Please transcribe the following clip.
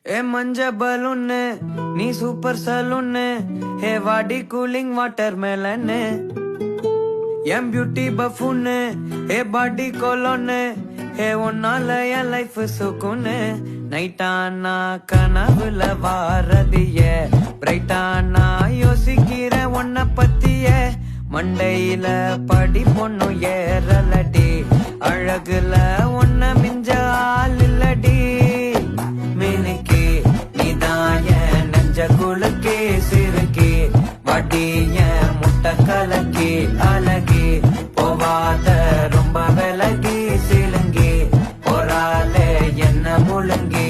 ஏ மஞ்ச பலூன்னு நீ சூப்பர் சலூன்னு ஹே வாடி கூலிங் வாட்டர் மேலன்னு என் பியூட்டி பஃபூன்னு ஹே பாடி கோலோன்னு ஹே உன்னால என் லைஃப் சுக்குன்னு நைட்டானா கனவுல வாரதிய பிரைட்டானா யோசிக்கிற உன்ன பத்திய மண்டையில படி பொண்ணும் ஏறலடி அழகுல உன்ன மிஞ்ச ஆள் இல்லடி மினுக்கி நீதான் என் நெஞ்ச குலுக்கி சிறுக்கி வடி என் முட்டை கலக்கி அழகி போவாத ரொம்ப விலகி சிலுங்கி போறாலே என்ன முழுங்கி